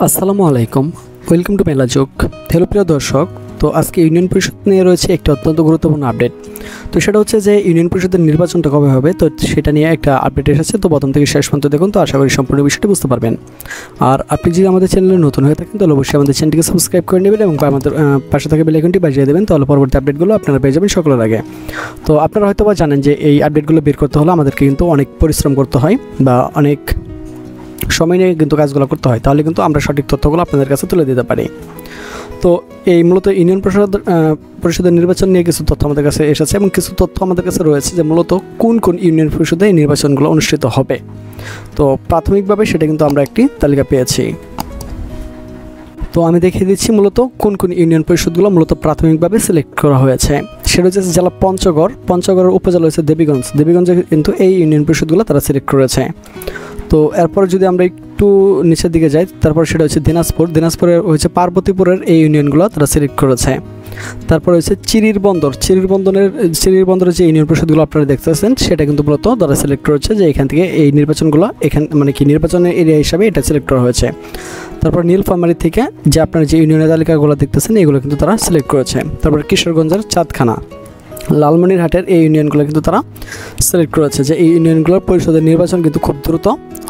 আসসালামু আলাইকুম, welcome to মেলা যোগ। হ্যালো প্রিয় দর্শক, তো আজকে ইউনিয়ন পরিষদ নিয়ে রয়েছে একটি অত্যন্ত গুরুত্বপূর্ণ আপডেট। তো সেটা হচ্ছে যে ইউনিয়ন পরিষদের নির্বাচনটা কবে হবে, তো সেটা নিয়ে একটা আপডেট এসেছে। তো প্রথম থেকে শেষ পর্যন্ত দেখুন, তো আশা করি সম্পূর্ণ বিষয়টি বুঝতে পারবেন। আর আপনি যদি আমাদের চ্যানেলে নতুন হয়ে থাকেন তাহলে অবশ্যই আমাদের চ্যানেলটিকে সাবস্ক্রাইব করে নেবেন এবং আমাদের পাশে থাকা বেল আইকনটি বাজিয়ে দেবেন, তাহলে পরবর্তী আপডেটগুলো আপনারা পেয়ে যাবেন সকলের আগে। তো আপনারা হয়তো বা জানেন যে এই আপডেটগুলো বের করতে হলে আমাদেরকে কিন্তু অনেক পরিশ্রম করতে হয় বা অনেক সময় নিয়ে কিন্তু কাজগুলো করতে হয়, তাহলে কিন্তু আমরা সঠিক তথ্যগুলো আপনাদের কাছে তুলে দিতে পারি। তো এই মূলত ইউনিয়ন পরিষদের নির্বাচন নিয়ে কিছু তথ্য আমাদের কাছে এসেছে এবং কিছু তথ্য আমাদের কাছে রয়েছে যে মূলত কোন কোন ইউনিয়ন পরিষদে এই নির্বাচনগুলো অনুষ্ঠিত হবে। তো প্রাথমিকভাবে সেটা কিন্তু আমরা একটি তালিকা পেয়েছি। তো আমি দেখিয়ে দিচ্ছি মূলত কোন কোন ইউনিয়ন পরিষদগুলো মূলত প্রাথমিকভাবে সিলেক্ট করা হয়েছে। সেটা হচ্ছে জেলা পঞ্চগড়ের উপজেলা হচ্ছে দেবীগঞ্জে কিন্তু এই ইউনিয়ন পরিষদগুলো তারা সিলেক্ট করেছে। তো এরপরে যদি আমরা একটু নিচের দিকে যাই, তারপর সেটা হচ্ছে দিনাজপুরের হচ্ছে পার্বতীপুরের এই ইউনিয়নগুলো তারা সিলেক্ট করেছে। তারপর হচ্ছে চিরির বন্দরের যে ইউনিয়ন পরিষদগুলো আপনারা দেখতেছেন সেটা কিন্তু মূলত তারা সিলেক্ট করেছে যে এখান থেকে এই নির্বাচনগুলো নির্বাচনের এরিয়া হিসাবে এটা সিলেক্ট করা হয়েছে। তারপর নীলফামারী থেকে যে আপনার যে ইউনিয়নের তালিকাগুলো দেখতেছেন এগুলো কিন্তু তারা সিলেক্ট করেছে। তারপর কিশোরগঞ্জের চাঁদখানা, লালমনিরহাটের এই ইউনিয়নগুলো কিন্তু তারা সিলেক্ট করেছে যে এই ইউনিয়নগুলোর পরিষদের নির্বাচন কিন্তু খুব দ্রুত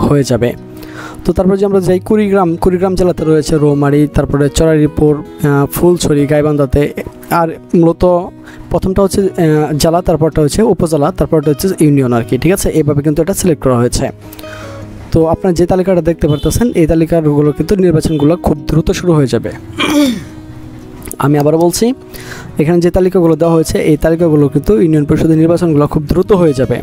হয়ে যাবে। তো তারপর যে আমরা যাই কুড়িগ্রাম জেলাতে রয়েছে রৌমারী, তারপরে চড়াইপুর, ফুলছড়ি, গাইবান্ধাতে। আর মূলত প্রথমটা হচ্ছে জেলা, তারপরটা হচ্ছে উপজেলা, তারপরটা হচ্ছে ইউনিয়ন আর কি, ঠিক আছে। এইভাবে কিন্তু এটা সিলেক্ট করা হয়েছে। তো আপনার যে তালিকাটা দেখতে পারতেছেন এই তালিকাগুলো কিন্তু নির্বাচনগুলো খুব দ্রুত শুরু হয়ে যাবে। আমি আবারও বলছি, এখানে যে তালিকাগুলো দেওয়া হয়েছে এই তালিকাগুলো কিন্তু ইউনিয়ন পরিষদের নির্বাচনগুলো খুব দ্রুত হয়ে যাবে।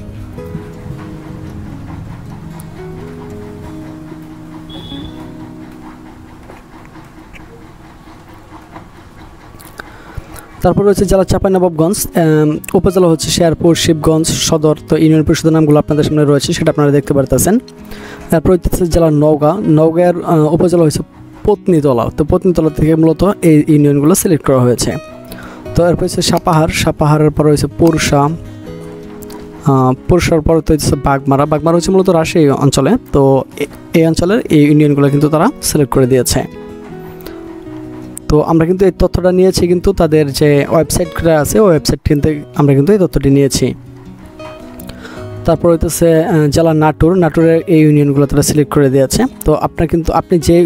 তারপর রয়েছে জেলা চাঁপাইনবাবগঞ্জ, উপজেলা হচ্ছে শেরপুর, শিবগঞ্জ সদর। তো ইউনিয়ন পরিষদের নামগুলো আপনাদের সামনে রয়েছে, সেটা আপনারা দেখতে পারতেছেন। তারপর হচ্ছে জেলা নওগাঁর উপজেলা হচ্ছে পত্নীতলা। তো পত্নীতলা থেকে মূলত এই ইউনিয়নগুলো সিলেক্ট করা হয়েছে। তো এরপর হচ্ছে সাপাহারের পর হচ্ছে পুরসার পর তো হচ্ছে বাগমারা হচ্ছে মূলত রাজশাহী অঞ্চলে। তো এই অঞ্চলের এই ইউনিয়নগুলো কিন্তু তারা সিলেক্ট করে দিয়েছে। তো আমরা কিন্তু এই তথ্যটা নিয়েছি কিন্তু তাদের যে ওয়েবসাইটটা আছে ওই ওয়েবসাইট কিন্তু আমরা কিন্তু এই তথ্যটি নিয়েছি। তারপর হইতেছে জেলা নাটোরের এই ইউনিয়নগুলো তারা সিলেক্ট করে দিয়েছে। তো আপনি যে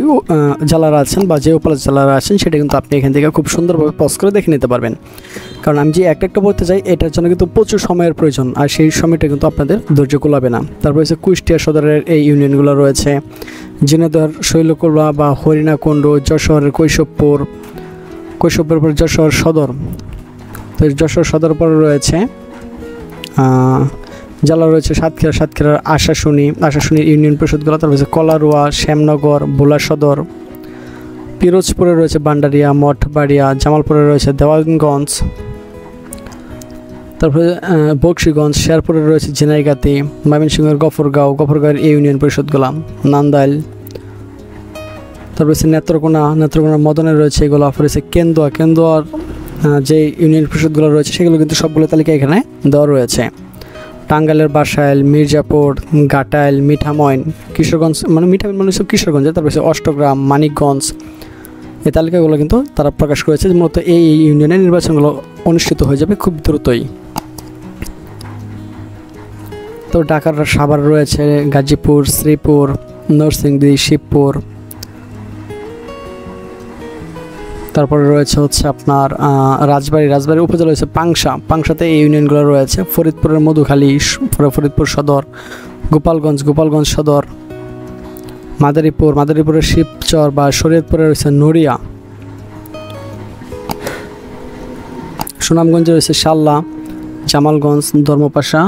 জেলারা আছেন বা যে উপজেলারা আছেন সেটা কিন্তু আপনি এখান থেকে খুব সুন্দরভাবে পজ করে দেখে নিতে পারবেন। কারণ আমি যে একটা বলতে চাই এটার জন্য কিন্তু প্রচুর সময়ের প্রয়োজন, আর সেই সময়টা কিন্তু আপনাদের ধৈর্য কুলাবে না। তারপর হচ্ছে কুষ্টিয়া সদরের এই ইউনিয়নগুলো রয়েছে, ঝিনাইদহ শৈলকুলা বা হরিণাকুণ্ড, যশোরের কৈশবপুর পর যশোর সদর। তো যশোর সদর পর রয়েছে জেলা রয়েছে সাতক্ষীরার আশাশুনি ইউনিয়ন পরিষদগুলো। তারপর হচ্ছে কলারোয়া, শ্যামনগর, ভোলা সদর। পিরোজপুরে রয়েছে বান্ডারিয়া, মঠবাড়িয়া। জামালপুরে রয়েছে দেওয়ানগঞ্জ। তারপরে বকশীগঞ্জ। শেরপুরে রয়েছে ঝিনাইগাতি। ময়মনসিংহের গফরগাঁওয়ের এই ইউনিয়ন পরিষদগুলো। নান্দাইল। তারপর হচ্ছে নেত্রকোনা মদনের রয়েছে এগুলো। তারপর হচ্ছে কেন্দুয়ার যে ইউনিয়ন পরিষদগুলো রয়েছে সেগুলো কিন্তু সবগুলো তালিকা এখানে দেওয়া রয়েছে। টাঙ্গাইলের বাসাইল, মির্জাপুর, ঘাটাইল, মিঠামইন, কিশোরগঞ্জ মিঠামইন সব কিশোরগঞ্জে। তারপর হচ্ছে অষ্টগ্রাম, মানিকগঞ্জ। এই তালিকাগুলো কিন্তু তারা প্রকাশ করেছে। মূলত এই ইউনিয়নের নির্বাচনগুলো অনুষ্ঠিত হয়ে যাবে খুব দ্রুতই। তো ঢাকার সাভার রয়েছে, গাজীপুর, শ্রীপুর, নরসিংদী, শিবপুর। তারপরে রয়েছে হচ্ছে আপনার রাজবাড়ির উপজেলা হচ্ছে পাংশাতে এই ইউনিয়নগুলো রয়েছে। ফরিদপুরের মধুখালী, ফরিদপুর সদর। গোপালগঞ্জ সদর। মাদারীপুরের শিবচর বা শরীয়তপুরে রয়েছে নড়িয়া। সুনামগঞ্জে রয়েছে শাল্লা, জামালগঞ্জ, ধর্মপাশা।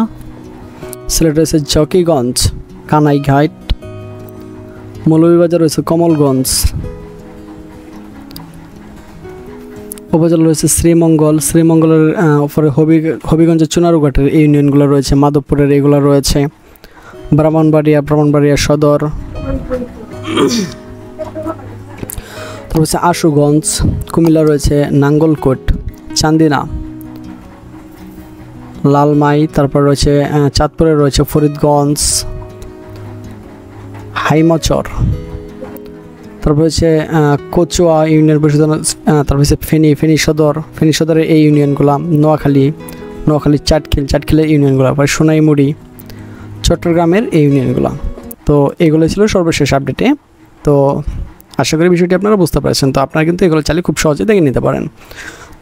সিলেট রয়েছে জকিগঞ্জ, কানাইঘাট। মৌলভীবাজার রয়েছে কমলগঞ্জ। উপজেলা রয়েছে শ্রীমঙ্গলের উপরে হবিগঞ্জের চুনারুঘাটের এই ইউনিয়নগুলো রয়েছে। মাধবপুরের এগুলো রয়েছে। ব্রাহ্মণবাড়িয়া সদর। তারপর হচ্ছে আশুগঞ্জ। কুমিল্লা রয়েছে নাঙ্গলকোট, চান্দিনা, লালমাই। তারপর রয়েছে চাঁদপুরে রয়েছে ফরিদগঞ্জ, হাইমচর। তারপর হচ্ছে কচুয়া ইউনিয়ন পরিষদ, তারপর হচ্ছে ফেনী সদরের এই ইউনিয়নগুলো, নোয়াখালী চাটখিলের ইউনিয়নগুলো, আবার সোনাইমুড়ি চট্টগ্রামের এই ইউনিয়নগুলো। তো এগুলো ছিল সর্বশেষ আপডেটে। তো আশা করি বিষয়টি আপনারা বুঝতে পারছেন। তো আপনারা কিন্তু এগুলো চাইলে খুব সহজে দেখে নিতে পারেন।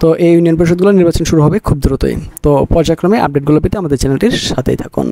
তো এই ইউনিয়ন পরিষদগুলো নির্বাচন শুরু হবে খুব দ্রুতই। তো পর্যায়ক্রমে আপডেটগুলো পেতে আমাদের চ্যানেলটির সাথেই থাকুন।